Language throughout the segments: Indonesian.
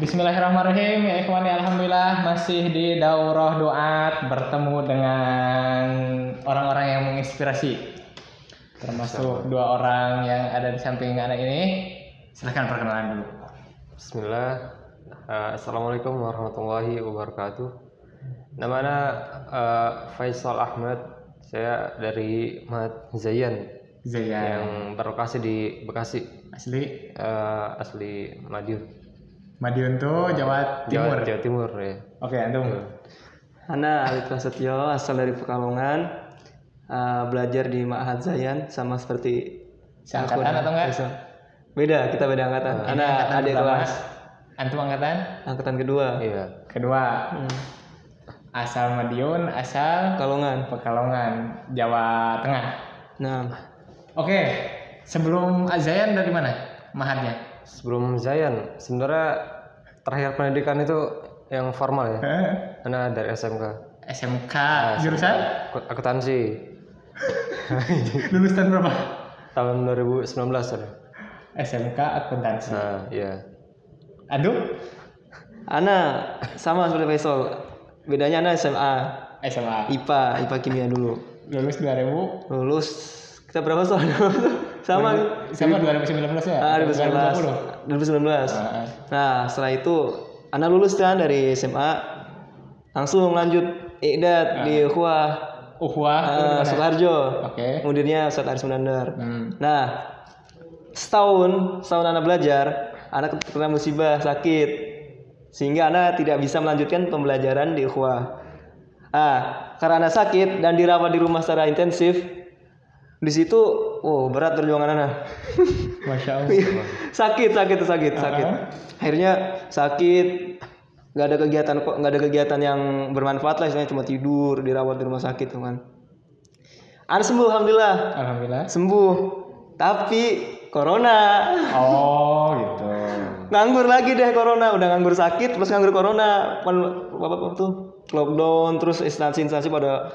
Bismillahirrahmanirrahim. Ya ikhwani, alhamdulillah masih di daurah doa bertemu dengan orang-orang yang menginspirasi. Termasuk dua orang yang ada di samping anak ini. Silahkan perkenalan dulu. Bismillah. Assalamualaikum warahmatullahi wabarakatuh. Namanya Faisal Ahmad. Saya dari Mahat Zayan yang berlokasi di Bekasi. Asli Madiun tuh Jawa Timur. Jawa Timur ya. Oke, antum. Ana Alif Prasetyo, asal dari Pekalongan, belajar di Ma'had Zayan, sama seperti Seangkatan atau enggak? Beda, kita beda angkatan. Ana adik kelas. Antum angkatan? Angkatan kedua. Iya. Kedua. Asal Madiun, asal Pekalongan, Jawa Tengah. Nah, Oke, sebelum Zayan dari mana? Mahadnya? Sebelum Zayan, sebenarnya terakhir pendidikan itu yang formal ya. Ana dari SMK. SMK. Jurusan? Akuntansi. Lulus tahun berapa? Tahun 2019 ada. SMK akuntansi. Nah, iya. Aduh, Ana sama seperti Faisal. Bedanya Ana SMA. IPA kimia dulu. Lulus 2000. Lulus kita berapa soalnya? Sama 2019 ya? 2019. Nah, setelah itu Ana lulus kan dari SMA, langsung lanjut Iqdad di Ukhuwah Sukoharjo. Oke. Mudirnya Ustadz Aris Munandar. Nah, setahun Ana belajar, Ana kena musibah sakit, sehingga Ana tidak bisa melanjutkan pembelajaran di Ukhuwah. Karena Ana sakit dan dirawat di rumah secara intensif, di situ berat perjuangan Ana. Masya Allah. sakit. Akhirnya sakit, nggak ada kegiatan yang bermanfaat lah, istilahnya cuma tidur, dirawat di rumah sakit kan. Ana sembuh, alhamdulillah. Sembuh. Tapi corona. Oh, gitu. Nganggur lagi deh corona, udah nganggur sakit plus nganggur corona. Apa tuh? Lockdown, terus instansi pada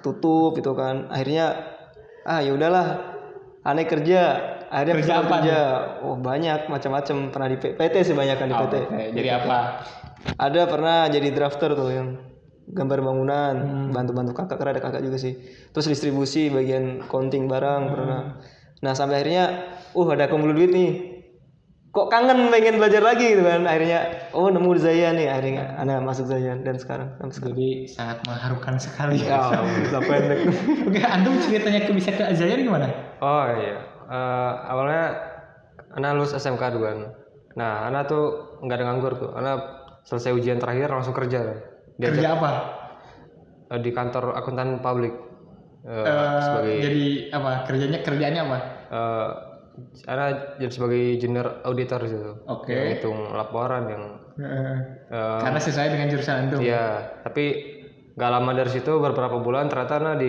tutup gitu kan. Akhirnya ya udahlah. Aneh kerja. Akhirnya kerja. Banyak macam-macam, pernah di PT sih, banyak kan di PT. Jadi apa? Ada pernah jadi drafter tuh, yang gambar bangunan, bantu-bantu kakak, karena ada kakak juga sih. Terus distribusi bagian counting barang pernah. Nah, sampai akhirnya ada kumpul duit nih. Kok kangen pengen belajar lagi gitu kan. Akhirnya nemu Zayan nih, akhirnya Ana masuk Zayan dan sekarang. Jadi sangat mengharukan sekali. Udah pendek. Oke, antum ceritanya bisa ke Zayan gimana? Oh iya. Awalnya Ana lulus SMK duluan. Nah, Ana tuh nggak ada nganggur tuh. Ana selesai ujian terakhir langsung kerja. Kerja apa? Di kantor akuntan publik. Jadi apa? Kerjaannya apa? Ana jadi sebagai junior auditor gitu. Oke. Yang hitung laporan yang. Karena sesuai dengan jurusan antum. Iya, tapi nggak lama dari situ, beberapa bulan ternyata Ana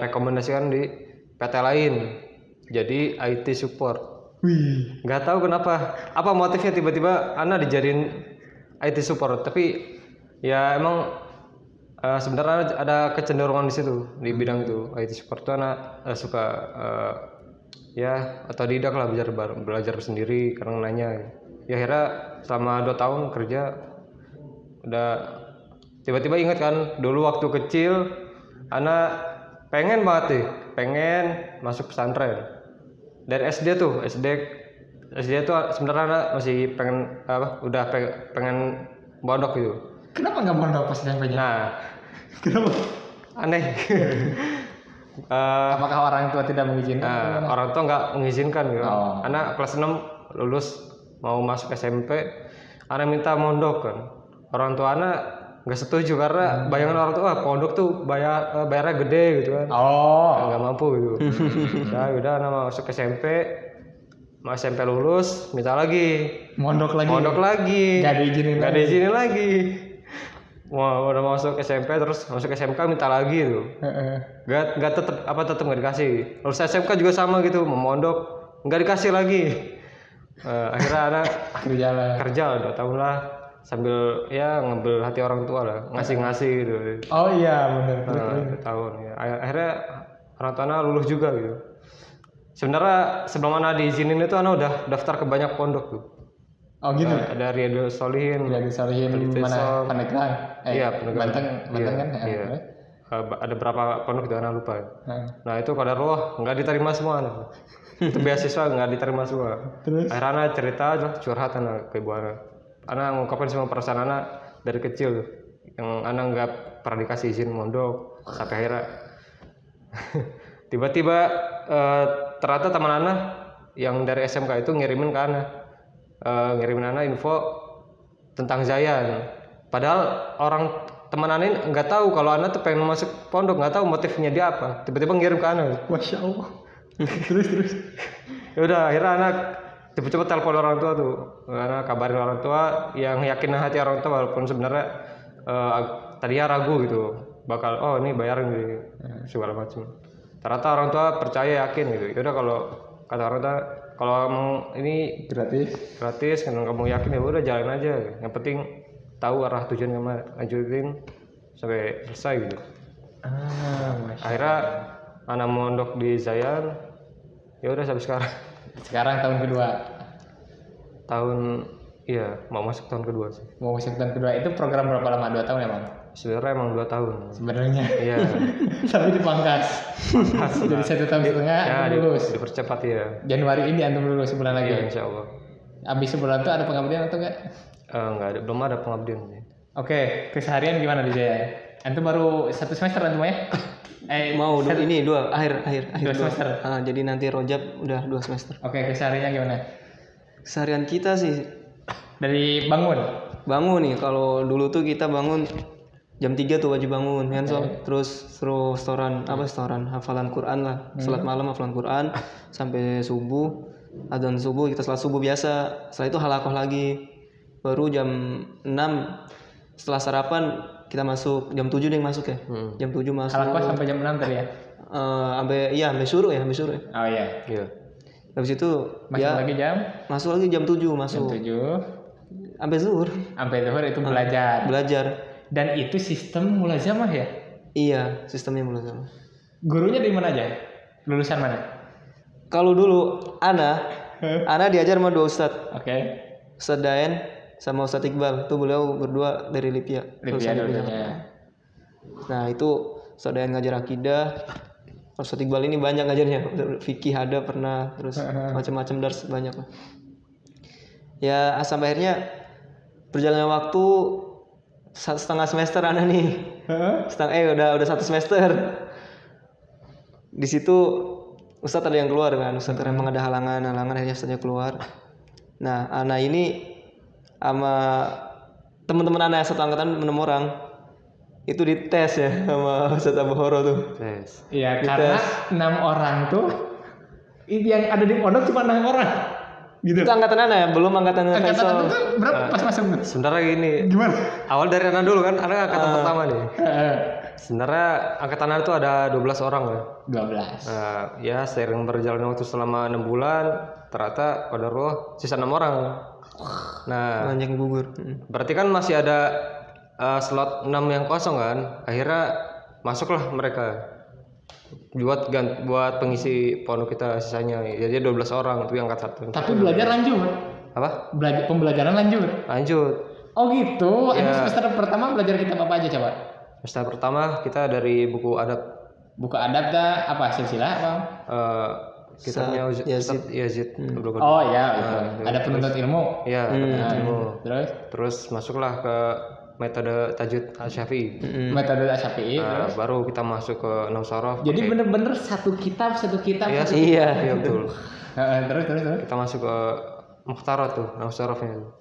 rekomendasikan di PT lain. Jadi IT support. Wih. Nggak tahu kenapa. Apa motifnya tiba-tiba Ana dijadiin IT support. Tapi ya emang sebenarnya ada kecenderungan di situ, di bidang itu. IT support itu Ana suka otodidak lah, belajar sendiri karena nanya. Ya akhirnya selama 2 tahun kerja udah tiba-tiba ingat kan dulu waktu kecil Ana pengen masuk pesantren. Dari SD tuh sebenarnya Ana masih pengen mondok gitu. Kenapa nggak mondok pas SMP-nya? Nah, Kenapa? aneh. Apakah orang tua tidak mengizinkan? Orang tua nggak mengizinkan gitu. Oh. Anak kelas 6 lulus mau masuk SMP, Ana minta mondok kan. Orang tua Ana nggak setuju karena bayangan orang tua pondok tuh bayarnya gede gitu kan. Nggak mampu gitu. Ya udah Ana masuk SMP. SMP lulus, minta lagi. Mondok lagi. Gak diizinin lagi. Wah, udah masuk SMP terus masuk SMK minta lagi tuh. Gak tetap nggak dikasih. Lulus SMK juga sama gitu, mau mondok nggak dikasih lagi. Akhirnya Ana kerja lah 2 tahun lah, sambil ngambil hati orang tua lah, ngasih gitu. Oh iya benar. 2 tahun ya. Akhirnya orang tua Ana lulus juga gitu. Sebenarnya sebelum Ana diizinin itu Ana udah daftar ke banyak pondok tuh. Oh gitu. Ada Riyadhus Shalihin. Jadi Solihin Khalifah mana Islam. Pandeglang? Iya, Pandeglang. Banten Iya, kan? iya. Terus? Ada berapa pondok itu anak lupa. Nah, Nah itu qadarullah nggak diterima semua anak. Itu beasiswa nggak diterima semua. terus? Akhirnya anak cerita aja curhat anak ke ibu anak. Anak ngungkapin semua perasaan anak dari kecil yang anak nggak pernah dikasih izin mondok sampai akhirnya tiba-tiba ternyata teman anak yang dari SMK itu ngirimin ke anak info tentang Zayan. Padahal orang teman anak ini nggak tahu kalau anak tuh pengen masuk pondok, nggak tahu motifnya dia apa. Tiba-tiba ngirim ke anak. Masya Allah. terus. Ya udah akhirnya anak cepet-cepet telepon orang tua tuh, anak kabarin orang tua yang yakin hati orang tua walaupun sebenarnya tadinya ragu gitu bakal ini bayarin di segala macam. Ternyata orang tua percaya yakin gitu. Ya udah kalau kata orang tua kalau emang ini gratis kan kamu yakin ya udah jalan aja. Yang penting tahu arah tujuan kamu lanjutin sampai selesai gitu. Akhirnya anak mondok di Zayan ya udah sampai sekarang. Sekarang tahun kedua. Mau masuk tahun kedua sih. Mau masuk tahun kedua itu program berapa lama? 2 tahun emang? Sebenarnya emang 2 tahun. Sebenarnya. Iya. Tapi dipangkas. Jadi 1,5 tahun Ya, antum lulus. dipercepat ya. Januari ini antum lulus sebulan lagi. Ya insya Allah. Abis sebulan tuh ada pengabdian atau enggak? Enggak ada, belum ada pengabdian sih. Oke, keseharian gimana di Jaya? Antum baru 1 semester antum ya? Mau ini 2 akhir 2 semester. jadi nanti Rojab udah 2 semester. Oke, kesehariannya gimana? Keseharian kita sih Dari bangun nih, kalau dulu tuh kita bangun jam 3 tuh wajib bangun kan Sob. Terus suruh setoran hafalan Quran lah, salat malam hafalan Quran sampai subuh, adzan subuh kita salat subuh biasa. Setelah itu halakoh lagi, baru jam 6 setelah sarapan kita masuk, jam 7 deh masuk ya. Jam 7 masuk. halakoh sampai jam 6 tadi ya? Sampai suruh ya. Oh iya. Iya. Habis itu Masuk lagi jam masuk jam 7 sampai zuhur sampai zuhur itu belajar. Dan itu sistem mulazamah ya? Iya, sistemnya mulazamah. Gurunya dari mana aja? Lulusan mana? Kalau dulu Ana diajar sama 2 ustadz. Oke. Ustadz Daen sama Ustadz Iqbal. Tuh beliau berdua dari Lipia. Dulunya. Nah, itu Ustadz Daen ngajar akidah. Ustadz Iqbal ini banyak ngajarnya. Fikih ada pernah, terus macam-macam dars banyak lah. Ya, sampai akhirnya perjalanan waktu setengah semester Ana nih. Udah 1 semester. Di situ Ustadz ada yang keluar kan. Ustadz memang ada halangan akhirnya Ustadznya keluar. Nah, Ana ini sama teman-teman Ana satu angkatan 6 orang itu dites ya sama Ustadz Abu Horo tuh. Tes. Iya, karena 6 orang tuh yang ada di pondok cuma 6 orang. Gitu. Itu angkatan Ana ya, belum angkatan Angkatan Faisal. itu berapa pas masuk? Sebenarnya gini. Gimana? Awal dari anak dulu kan, anak angkatan pertama nih. Sebenarnya angkatan anak itu ada 12 orang ya. 12. Ya seiring berjalannya waktu selama 6 bulan, ternyata qadarullah sisa 6 orang. Nah, Banyak yang gugur. berarti kan masih ada slot 6 yang kosong kan. Akhirnya masuklah mereka buat pengisi pondok kita sisanya. Jadi 12 orang itu yang angkat 1. Tapi belajar lanjut. Apa? Pembelajaran lanjut. Lanjut. Oh gitu. Ya. Semester pertama belajar kitab apa aja coba? Semester pertama kita dari buku adab. Buku adab dah apa silsilah apa? Kitabnya Ustaz Yazid. Oh ya, itu. Ada penuntut ilmu. Iya, ilmu. Terus masuklah ke metode tajwid Asy-Syafi'i. metode Asy-Syafi'i. Baru kita masuk ke Nahwu Sharaf. Jadi bener-bener satu kitab. Iya, iya betul. Terus. Kita masuk ke Mukhtarat tuh, Nahwu Sharafnya.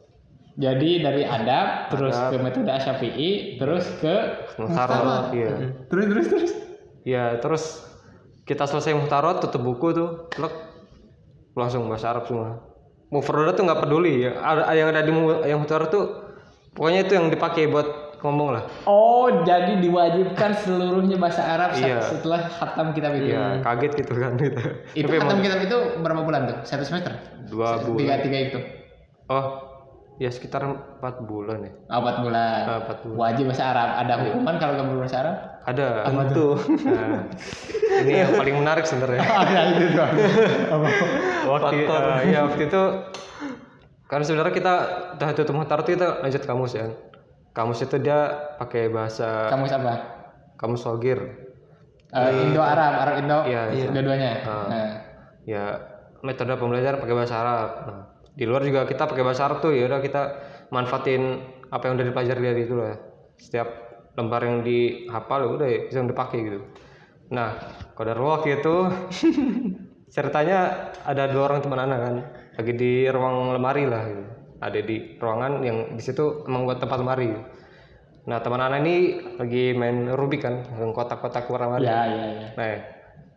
Jadi dari adab terus ke metode Asy-Syafi'i terus ke Mukhtarat. Iya. Terus. Iya, terus kita selesai Mukhtarat, tutup buku tuh, langsung bahasa Arab semua. Mufradat tuh nggak peduli ya. Ada yang ada di yang Mukhtarat tuh pokoknya itu yang dipakai buat ngomong lah. Oh, jadi diwajibkan seluruhnya bahasa Arab Iya. setelah khatam kitab itu. Iya, kaget gitu kan gitu. Itu khatam kitab itu berapa bulan tuh? 1 semester? 2 bulan. 3 itu. Oh, ya sekitar 4 bulan ya. 4 bulan. 4 bulan. Wajib bahasa Arab. Ada hukuman kalau kamu berbahasa Arab? Ada. Apa tuh? Nah, ini yang paling menarik sebenarnya. Ada itu doang. Waktu itu Karena sebenarnya kita udah tutup muhtar tuh kita lanjut kamus ya. Kamus itu dia pakai bahasa Kamus apa? kamus Sogir. Indo Arab, Arab Indo, Iya. dua-duanya. Ah. Nah. Ya metode pembelajaran pakai bahasa Arab. Nah, di luar juga kita pakai bahasa Arab tuh, ya udah kita manfaatin apa yang udah dipelajari dari itu lah. Setiap lembar yang dihafal ya udah bisa dipakai gitu. Nah, Kodar waktu itu ceritanya ada 2 orang teman anak kan, lagi di ruang lemari lah gitu. Ada di ruangan yang di situ emang buat tempat lemari. Nah, teman anak ini lagi main Rubik kan, yang kotak-kotak warna-warni. Ya. Nah,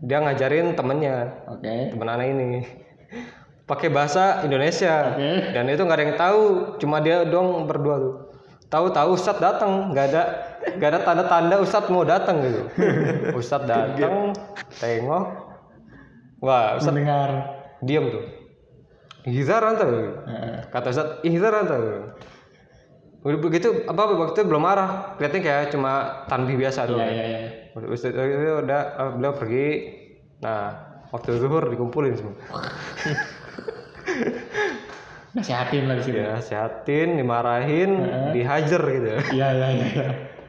dia ngajarin temennya, Oke. teman anak ini pakai bahasa Indonesia. Oke. Dan itu nggak ada yang tahu, cuma dia doang berdua tuh. Tahu-tahu Ustadz datang, nggak ada tanda-tanda Ustadz mau datang gitu. Ustadz datang, tengok, wah Ustadz Mendengar. diam tuh. Ihzar anta, kata Ustadz, ihzar anta. Udah begitu apa waktu itu belum marah, kelihatannya kayak cuma tanbih biasa doang. Iya. Ustadz itu udah beliau pergi. Nah, waktu zuhur dikumpulin semua. Nasihatin lah di situ. Ya, sehatin, dimarahin, dihajar gitu. Iya.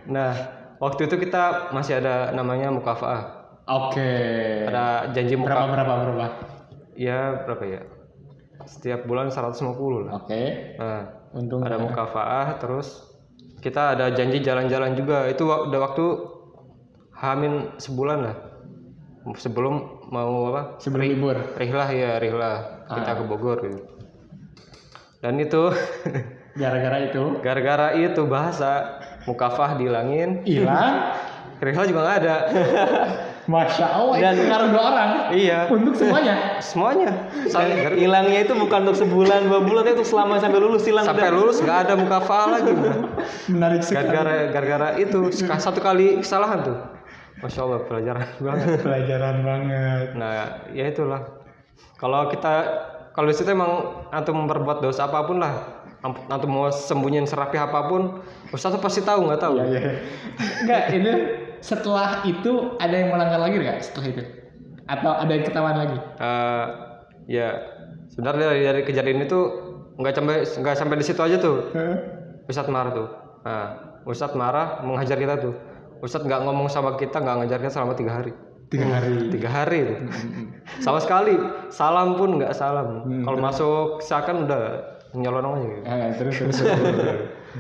Nah, waktu itu kita masih ada namanya mukafaah. Oke. Ada janji Berapa? mukafaah. Ya, berapa ya? Setiap bulan 150 lah. Oke. Nah, Untung ada mukafaah, terus kita ada janji jalan-jalan juga. Itu udah waktu hamin sebulan lah. Sebelum mau apa? sebelum libur. Rihlah. Kita ke Bogor gitu. Dan itu Gara-gara itu bahasa mukafah dihilangin, hilang. rihlah juga nggak ada. Masya Allah. Dan pengaruh 2 orang. Iya, Untuk semuanya. semuanya. Dan hilangnya itu bukan untuk sebulan 2 bulan, itu selama sampai lulus hilang. Sampai lulus nggak ada mukafah lagi. Menarik sekali. Gara-gara itu satu kali kesalahan tuh. Masya Allah, pelajaran banget. Pelajaran banget. Nah, ya itulah. Kalau di situ emang antum memperbuat dosa apapun lah, antum mau sembunyiin serapi apapun, Ustaz tuh pasti tahu, nggak tahu. Iya. Enggak, itu setelah itu ada yang melanggar lagi nggak setelah itu? Atau ada yang ketahuan lagi? Ya sebenarnya dari kejadian itu nggak sampai di situ aja tuh. Ustadz marah tuh. Nah, Ustadz marah menghajar kita tuh. Ustadz nggak ngomong sama kita, nggak ngajar kita selama 3 hari. 3 hari. 3 hari tuh. Sama sekali salam pun nggak salam. Kalau masuk seakan udah nyelonong aja gitu. Terus.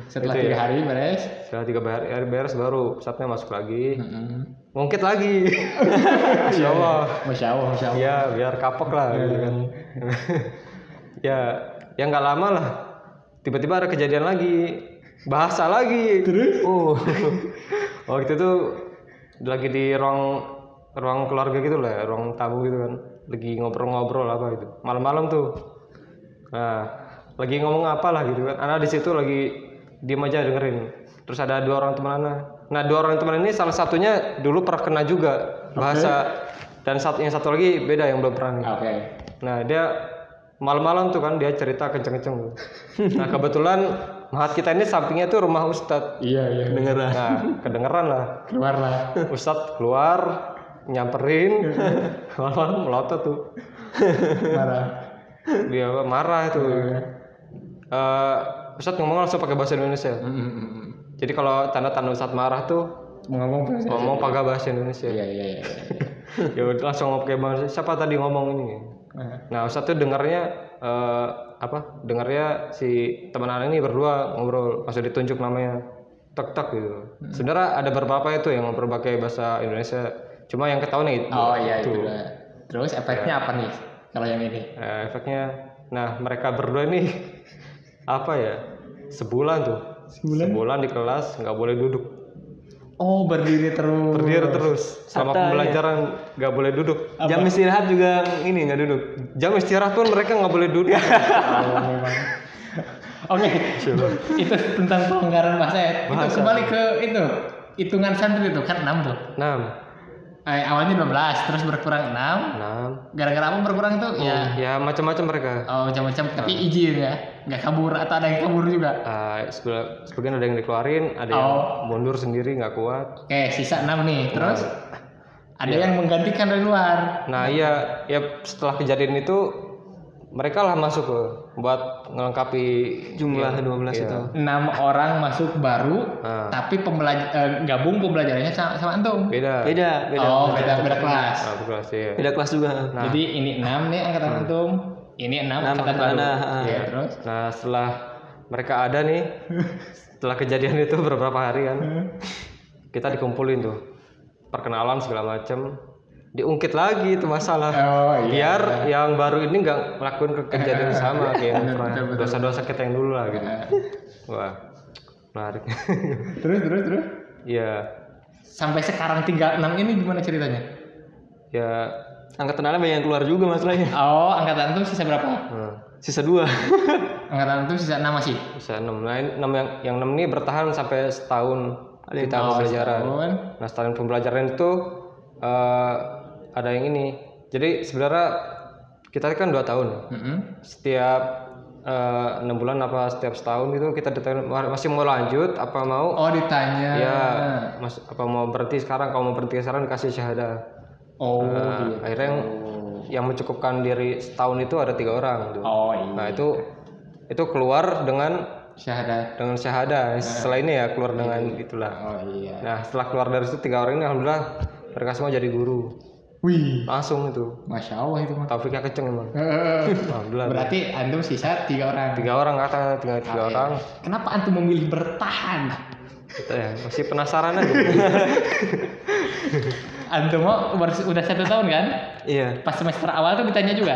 Setelah 3 hari beres. Setelah 3 hari beres baru Ustadznya masuk lagi. Ngungkit lagi. Masya Allah. Masya Allah. Ya biar kapok lah gitu kan. ya nggak lama lah tiba-tiba ada kejadian lagi, bahasa lagi. Terus? Waktu itu lagi di ruang keluarga gitu lah, ruang tamu gitu kan, lagi ngobrol-ngobrol apa gitu malam-malam tuh. Nah lagi ngomong apa lah gitu kan, anak di situ lagi diem aja dengerin. Terus ada 2 orang teman anak. Nah 2 orang teman ini salah satunya dulu pernah kena juga bahasa. Dan yang satu lagi beda yang belum pernah nih. Oke. Nah dia malam-malam tuh kan dia cerita kenceng-kenceng tuh. Nah kebetulan mahat kita ini sampingnya tuh rumah Ustadz. Iya. Dengeran. Nah kedengeran lah. Keluar lah. Ustadz keluar nyamperin malam melotot tuh. Marah. Dia marah tuh. Ustadz ngomong langsung pakai bahasa Indonesia. Jadi kalau tanda-tanda Ustadz marah tuh ngomong pakai bahasa Indonesia. Iya. Ya udah langsung pakai bahasa. Siapa tadi ngomong ini? Nah Ustadz tuh dengarnya dengarnya si teman anak ini berdua ngobrol, langsung ditunjuk namanya tek gitu. Sebenarnya ada beberapa itu yang berbagai bahasa Indonesia, cuma yang ketahuan itu. Oh iya itu. Terus efeknya apa nih kalau yang ini? Efeknya, nah mereka berdua ini apa ya? Sebulan di kelas nggak boleh duduk. Oh berdiri terus. Selama Santai, pembelajaran nggak boleh duduk. Jam istirahat juga ini nggak duduk. Jam istirahat pun mereka nggak boleh duduk. Oke. Itu tentang pelanggaran bahasa ya. Itu kembali ke itu hitungan santri itu kan 6 tuh. 6. Awalnya 12 terus berkurang 6. Gara-gara apa berkurang itu? Ya macam-macam mereka. Oh macam-macam. Tapi izin ya, nggak kabur atau ada yang kabur juga? Sebagian ada yang dikeluarin, ada yang mundur sendiri nggak kuat. Oke, sisa 6 nih. Terus ada yang menggantikan dari luar. Nah ya setelah kejadian itu mereka lah masuk ke buat ngelengkapi Jumlah 12 iya. itu. 6 orang masuk baru, Nah. tapi gabung pembelajarannya sama antum. Beda. Oh, beda kelas. Nah, kelas ya. Beda kelas juga. Nah. Jadi ini 6 nih angkatan antum, ini 6 angkatan baru. Iya, terus Nah, setelah mereka ada nih, setelah kejadian itu beberapa hari kan, kita dikumpulin tuh, perkenalan segala macam, diungkit lagi itu masalah. Oh iya. Biar yang baru ini nggak ngelakuin kejadian yang sama kayak yang pernah betul. dosa-dosa kita yang dulu lah gitu. Wah, menarik. Terus. Iya, Sampai sekarang tinggal 6 ini gimana ceritanya? ya. Angkatan anak banyak yang keluar juga masalahnya. Oh, angkatan antum sisa berapa? Sisa 2. Angkatan antum sisa 6 masih. Bisa 6. Nah, 6 yang 6 ini bertahan sampai setahun kita pembelajaran. setahun. Nah, setahun pembelajaran itu ada yang ini. Jadi sebenarnya kita kan 2 tahun. Setiap 6 bulan apa setiap setahun gitu kita ditanya masih mau lanjut apa mau? Oh, ditanya. Ya, mas apa mau berhenti sekarang? Kalau mau berhenti sekarang dikasih syahadah. Oh, gitu. Akhirnya yang mencukupkan diri setahun itu ada 3 orang tuh. Oh, iya. Nah, itu keluar dengan Syahadat. selainnya ya keluar dengan itulah. Oh, iya. Nah, setelah keluar dari situ 3 orang ini alhamdulillah mereka semua jadi guru. Wih, Langsung itu. Masya Allah itu mah. Taufiknya kenceng emang. Alhamdulillah. Berarti antum sisa 3 orang. 3 orang kata tinggal 3 orang. Kenapa antum memilih bertahan? Kita ya masih penasaran aja. Antum mau udah 1 tahun kan? Iya. Pas semester awal tuh ditanya juga.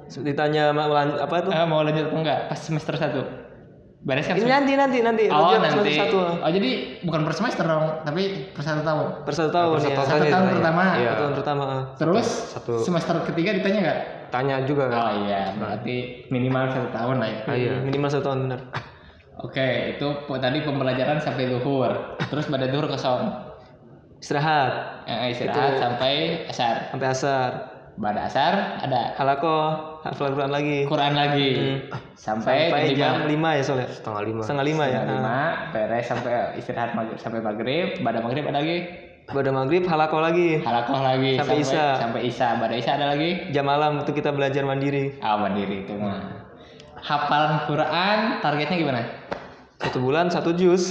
Ditanya apa tuh? Mau lanjut atau enggak? Pas semester 1. Beres kan? Ini nanti. Oh, Lanjut nanti. semester 1. Oh, jadi bukan per semester dong, tapi per 1 tahun. Per 1 tahun ya. 1 tahun pertama. Iya. 1 tahun pertama. Terus Satu. semester ketiga ditanya enggak? Tanya juga kan. Oh iya, berarti minimal 1 tahun lah ya. Iya. Minimal 1 tahun benar. Oke, itu tadi pembelajaran sampai zuhur. Terus pada zuhur kosong. Istirahat Istirahat sampai asar. sampai asar. Pada asar ada Halakoh, hafal Quran lagi. Quran lagi. Sampai Jam 5 ya soalnya. Setengah 5. Setengah 5 ya. Setengah 5 beres sampai istirahat sampai maghrib. Pada maghrib ada lagi Pada maghrib halakoh lagi. halakoh lagi Sampai isya. Sampai isya. Pada isya ada lagi Jam malam itu kita belajar mandiri. mandiri itu mah. Hafalan Quran targetnya gimana? 1 bulan 1 juz.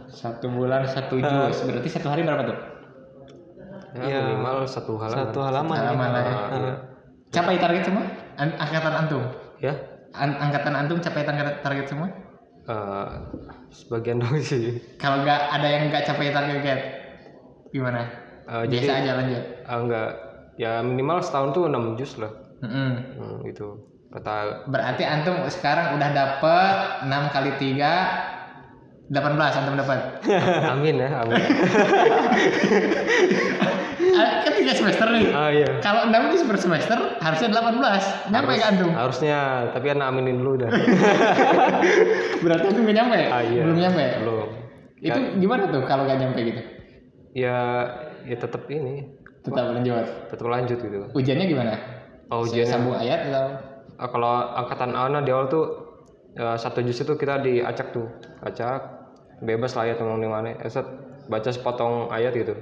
1 bulan 1 juz. Berarti 1 hari berapa tuh? Ya, minimal 1 halaman. 1 halaman. Halaman lah ya. Capai target semua? Angkatan antum? Ya. Angkatan antum capai target semua? Sebagian dong sih. Kalau nggak ada yang nggak capai target, gimana? Biasa aja lanjut. Enggak. Ya minimal setahun tuh 6 juz lah. Gitu. Kata Berarti antum sekarang udah dapet 6 kali 3 18 antum dapat. amin ya, amin. Kan 3 semester nih. Iya. Kalau 6 itu per semester harusnya 18. Nyampe ke antum? Harusnya, tapi anak aminin dulu dah. Berarti antum nggak nyampe? Iya. Belum nyampe? Belum. Itu gimana tuh kalau nggak nyampe gitu? Ya tetap ini, Tetap lanjut. tetap lanjut gitu. Ujiannya gimana? Ujiannya Sambung ayat atau? kalau angkatan anak di awal tuh 1 juz itu kita diacak tuh, bebas lah ayat ngomong di mana. Baca sepotong ayat gitu.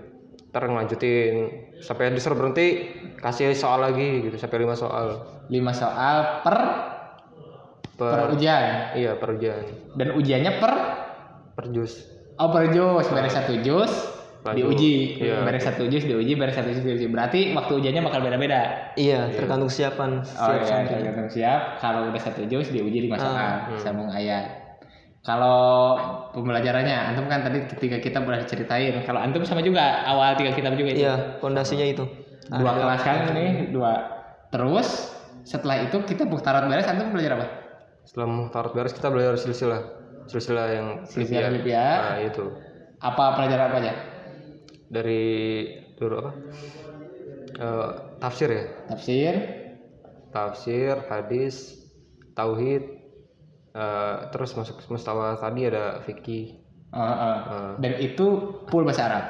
Ntar ngelanjutin sampai disuruh berhenti, kasih soal lagi gitu sampai 5 soal. 5 soal per ujian. Iya, per ujian. Dan ujiannya per Juz. per juz. Beres 1 juz diuji. Iya. Beres 1 juz diuji, beres 1 juz diuji. Berarti waktu ujiannya bakal beda-beda. Iya, tergantung siapan santri. Tergantung siap. Kalau udah 1 juz diuji 5 soal, sambung ayat. Kalau pembelajarannya, antum kan tadi ketika kita udah ceritain. Kalau antum sama juga awal 3 kitab juga itu. Iya, pondasinya itu. 2 kelas kan ini 2. Terus setelah itu kita muhtarat beres, antum belajar apa? Setelah muhtarat beres kita belajar silsilah yang Silsilah Libya. Nah, itu. Apa pelajaran apa aja? Dari dulu apa? Tafsir ya. Tafsir, hadis, tauhid. Terus masuk mustawa tadi ada fikih. Dan itu full bahasa Arab.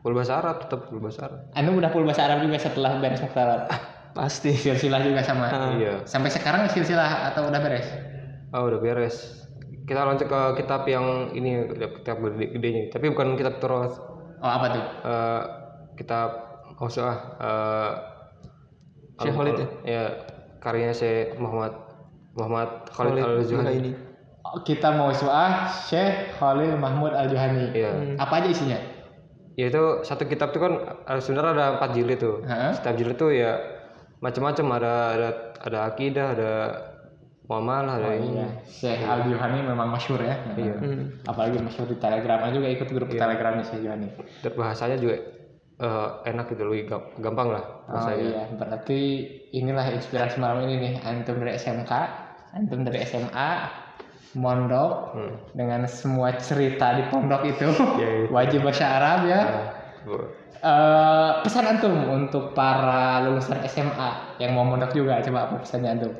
Full bahasa Arab, tetap full bahasa Arab. Anu udah full bahasa Arab juga setelah beres muhtarat. Pasti. Silsilah juga sama. Iya. Sampai sekarang silsilah atau udah beres? Udah beres. Kita lanjut ke kitab yang ini, kitab gedenya. Tapi bukan kitab terus. Oh, apa tuh? Kitab Syekh Khalid ya? Ya, karyanya Syekh Muhammad Khalid Al-Juhani. ini. Kita mau suah Syekh Khalil Mahmud Al-Juhani. Iya. Apa aja isinya? Ya itu satu kitab itu kan sebenarnya ada 4 jilid tuh. Hah? Setiap jilid tuh ya macam-macam, ada akidah, ada muamalah, ada ini. Iya. Syekh Al-Juhani memang masyhur ya. Iya. Apalagi masyhur di Telegram, juga ikut grup Telegramnya Syekh Juhani. Dan bahasanya juga enak gitu, lebih gampang lah Oh bahasanya. iya, berarti inilah inspirasi malam ini nih. Antum dari SMK, antum dari SMA, mondok dengan semua cerita di pondok itu, Ya, itu. wajib bahasa Arab ya. Bu- Pesan antum untuk para lulusan SMA yang mau mondok juga, coba apa pesannya antum?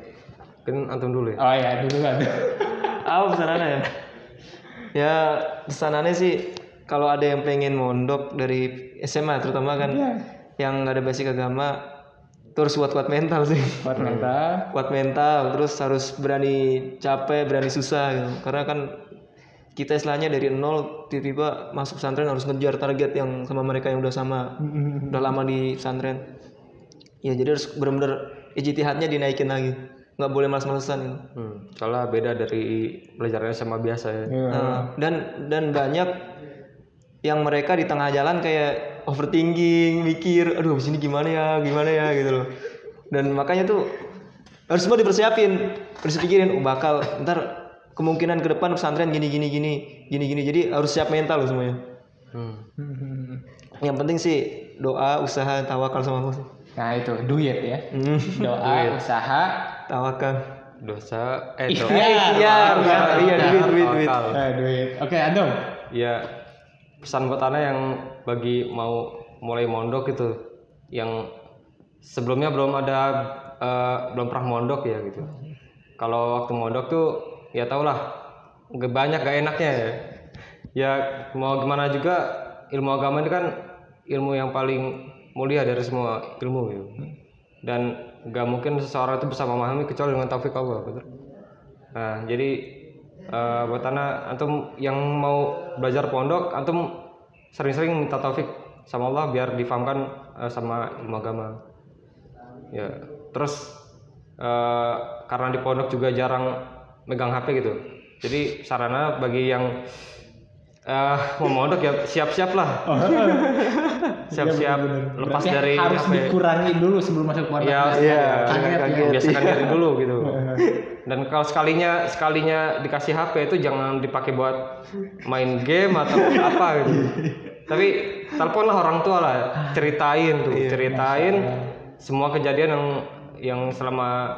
Kan antum dulu ya. Oh iya, dulu kan. Apa pesanannya ya? Ya pesanannya sih kalau ada yang pengen mondok dari SMA terutama kan Iya. yang nggak ada basic agama, terus kuat-kuat mental sih. Buat mental. Kuat mental, terus harus berani capek, berani susah gitu. Karena kan kita istilahnya dari nol tiba-tiba masuk pesantren harus ngejar target yang sama mereka yang udah udah lama di pesantren. Ya jadi harus benar-benar ijtihadnya dinaikin lagi. Nggak boleh malas-malesan gitu. Soalnya beda dari belajarnya sama biasa ya. Iya. Dan banyak yang mereka di tengah jalan kayak overthinking, mikir, aduh abis ini gimana ya gitu loh. Dan makanya tuh harus semua dipersiapin, harus dipikirin, bakal ntar kemungkinan ke depan pesantren gini. Jadi harus siap mental loh semuanya. Yang penting sih doa, usaha, tawakal sama Allah sih. Nah itu duit ya. Doa, usaha, Tawakal. Dosa Iya, duit. tawakal. duit. Oke, antum. Ya pesan buat anak yang bagi mau mulai mondok itu, yang sebelumnya belum pernah mondok ya gitu. Kalau waktu mondok tuh ya tau lah, banyak gak enaknya ya. Ya mau gimana juga, ilmu agama ini kan ilmu yang paling mulia dari semua ilmu gitu. Dan gak mungkin seseorang itu bisa memahami kecuali dengan taufik Allah, betul. Nah jadi buat anak antum yang mau belajar pondok, antum sering-sering minta taufik sama Allah biar difahamkan sama ilmu agama. Ya terus karena di pondok juga jarang megang HP gitu, jadi sarana bagi yang mau mondok ya siap-siap lah. Siap-siap lepas Berarti dari harus HP. dikurangi dulu sebelum masuk pondok. Iya, Kaget. biasakan diri dulu gitu. Dan kalau sekalinya dikasih HP itu jangan dipakai buat main game atau apa gitu. Tapi teleponlah orang tua lah, ceritain semua kejadian yang selama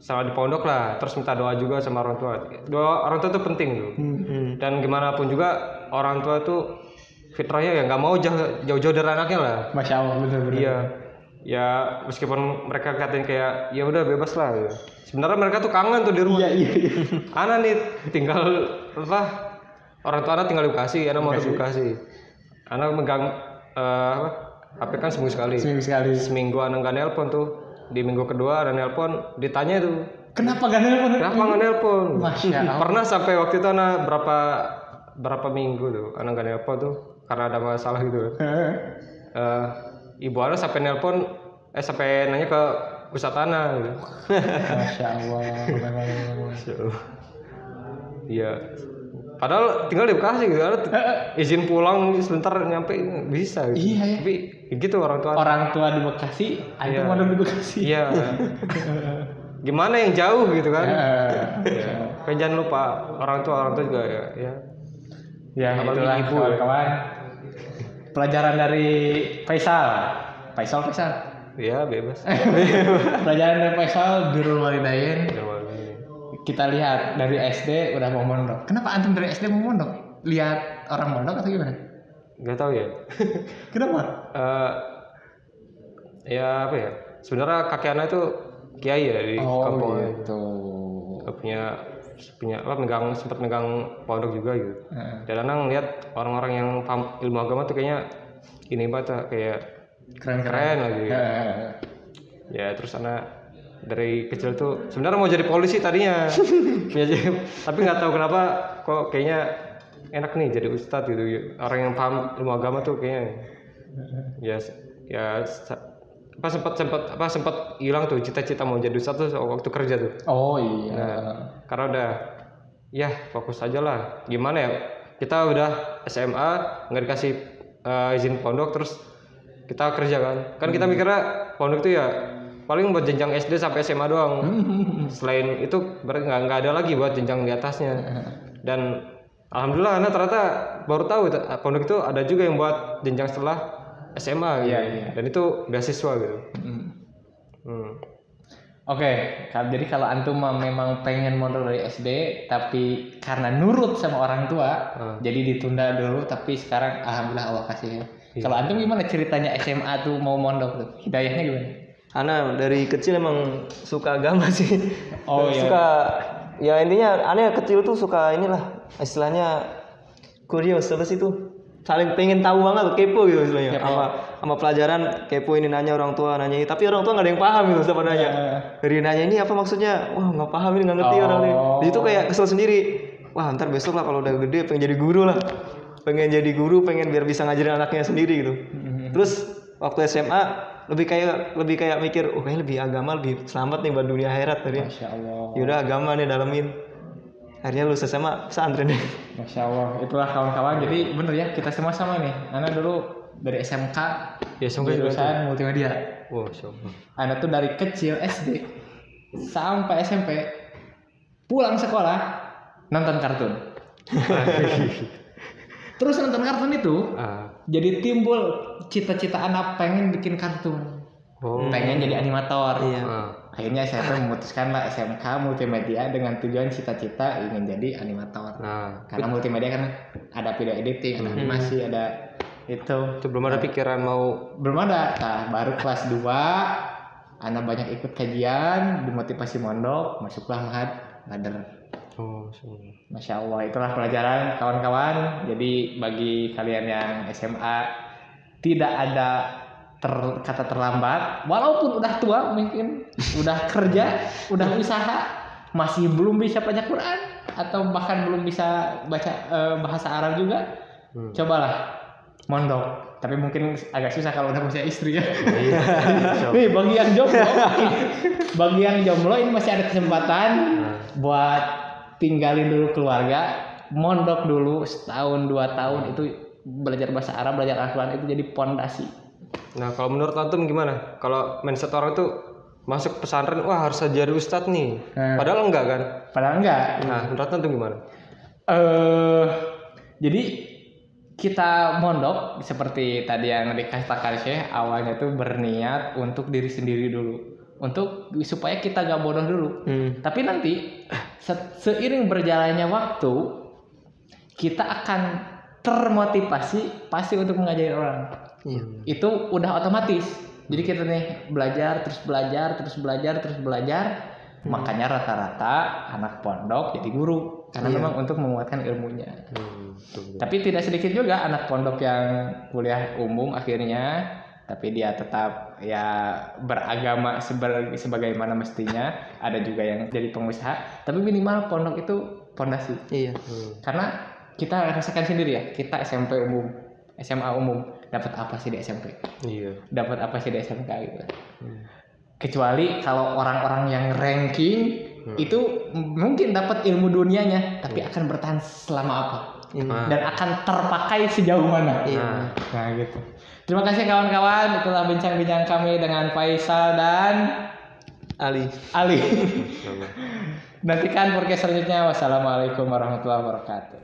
di pondok lah, terus minta doa juga sama orang tua. Doa orang tua itu penting tuh. Dan gimana pun juga orang tua itu fitrahnya ya nggak mau jauh-jauh dari anaknya lah. Masya Allah, bener-bener. Iya. Ya meskipun mereka katain kayak ya udah bebas lah. Ya. Sebenarnya mereka tuh kangen tuh di rumah. Iya. Anak nih tinggal orang tua anak tinggal di Bekasi, anak mau ke Bekasi. Anak megang HP kan seminggu sekali. Seminggu anak nggak nelpon tuh. Di minggu kedua ada nelpon, ditanya tuh. Kenapa gak nelpon? Kenapa nggak nelpon? Masya Allah. Pernah sampai waktu itu anak berapa minggu tuh anak nggak nelpon tuh karena ada masalah gitu. Ibu anak sampai nelpon, sampai nanya ke Ustadz Ana gitu. Masya Allah. Iya. Padahal tinggal di Bekasi gitu, izin pulang sebentar nyampe bisa gitu. Iya, ya. Tapi gitu orang tua. Orang tua di Bekasi, antum mondok di Bekasi. Iya. Gimana yang jauh gitu kan? Iya. Kan jangan lupa orang tua juga ya. Ya Apalagi itulah ibu, kawan-kawan. Pelajaran dari Faisal. Ya bebas. Pelajaran dari Faisal birrul walidain. Kita lihat dari SD udah mau mondok. Kenapa antum dari SD mau mondok? Lihat orang mondok atau gimana? Gak tahu ya. Kenapa? Ya apa ya? Sebenarnya kakek anak itu kiai ya di kampung. Gitu. Punya sempat megang pondok juga gitu. Dan anak ngeliat orang-orang yang paham ilmu agama tuh kayaknya ini banget kayak keren lagi. Ya terus anak dari kecil tuh sebenarnya mau jadi polisi tadinya. Tapi nggak tahu kenapa kok kayaknya enak nih jadi ustadz gitu. Orang yang paham ilmu agama tuh kayaknya ya sempat hilang tuh cita-cita mau jadi ustadz tuh waktu kerja tuh. Oh iya. Nah, karena udah ya fokus aja lah. Gimana ya? Kita udah SMA nggak dikasih izin pondok, terus kita kerja kan. Kan kita mikirnya pondok tuh ya paling buat jenjang SD sampai SMA doang. Selain itu berarti nggak ada lagi buat jenjang di atasnya. Dan alhamdulillah, ternyata baru tahu pondok itu ada juga yang buat jenjang setelah SMA gitu. Iya. Dan itu beasiswa gitu. Oke, jadi kalau antum memang pengen mondok dari SD, tapi karena nurut sama orang tua, jadi ditunda dulu. Tapi sekarang alhamdulillah Allah kasih. Kalau antum gimana ceritanya SMA tuh mau mondok tuh? Hidayahnya gimana? Ana dari kecil emang suka agama sih. Oh iya. Suka ya intinya aneh kecil tuh suka inilah istilahnya curious apa sih tuh? Saling pengen tahu banget, kepo gitu istilahnya. Sama pelajaran kepo, ini nanya orang tua, nanya ini, tapi orang tua nggak ada yang paham gitu sama nanya. Dari nanya ini apa maksudnya? Wah nggak paham ini, nggak ngerti orang ini. Di situ kayak kesel sendiri. Wah ntar besok lah kalau udah gede pengen jadi guru lah. Pengen jadi guru, pengen biar bisa ngajarin anaknya sendiri gitu. Terus waktu SMA lebih kayak mikir, oh kayaknya lebih agama lebih selamat nih buat dunia akhirat tadi. Masya Allah. Yaudah agama nih dalemin. Akhirnya lulus SMA pesantren deh. Masya Allah, itulah kawan-kawan. Jadi bener ya, kita semua sama nih. Ana dulu dari SMK, Ya SMK juga jurusan multimedia. Wah, syukur. Ana tuh dari kecil SD sampai SMP pulang sekolah nonton kartun. Terus nonton kartun itu jadi timbul cita-cita anak pengen bikin kartun. Pengen jadi animator. Iya. Akhirnya saya memutuskan lah SMK multimedia dengan tujuan cita-cita ingin jadi animator. Karena multimedia kan ada video editing, ada animasi, ada itu. Itu belum ada pikiran mau. Belum ada. Nah, baru kelas 2 anak banyak ikut kajian, dimotivasi mondok, masuklah Mahad Badr. Oh, Masya Allah, itulah pelajaran kawan-kawan. Jadi bagi kalian yang SMA tidak ada kata terlambat, walaupun udah tua mungkin, udah kerja, udah usaha, masih belum bisa baca Quran atau bahkan belum bisa baca bahasa Arab juga, cobalah mondok. Tapi mungkin agak susah kalau udah punya istri ya. Nih bagi yang jomblo, ini masih ada kesempatan buat tinggalin dulu keluarga, mondok dulu setahun 2 tahun, itu belajar bahasa Arab, belajar Al-Quran, itu jadi pondasi. Nah, kalau menurut antum gimana? Kalau mindset orang tuh masuk pesantren, wah harus jadi ustadz nih. Padahal enggak kan? Padahal enggak. Nah, menurut antum gimana? Jadi kita mondok seperti tadi yang dikatakan Syekh, awalnya tuh berniat untuk diri sendiri dulu, untuk supaya kita gak bodoh dulu. Tapi nanti seiring berjalannya waktu, kita akan termotivasi pasti untuk mengajari orang. Itu udah otomatis. Jadi kita nih belajar. Makanya rata-rata anak pondok jadi guru karena memang untuk menguatkan ilmunya. Tapi tidak sedikit juga anak pondok yang kuliah umum akhirnya, tapi dia tetap ya beragama sebagaimana mestinya. Ada juga yang jadi pengusaha, tapi minimal pondok itu pondasi. Iya. Karena kita rasakan sendiri ya, kita SMP umum, SMA umum, dapat apa sih di SMP? Iya. Dapat apa sih di SMK gitu. Kecuali kalau orang-orang yang ranking itu mungkin dapat ilmu dunianya, tapi akan bertahan selama apa? Dan akan terpakai sejauh mana? Nah gitu. Terima kasih kawan-kawan, itulah bincang-bincang kami dengan Faisal dan Ali. Nantikan podcast selanjutnya. Wassalamualaikum warahmatullahi wabarakatuh.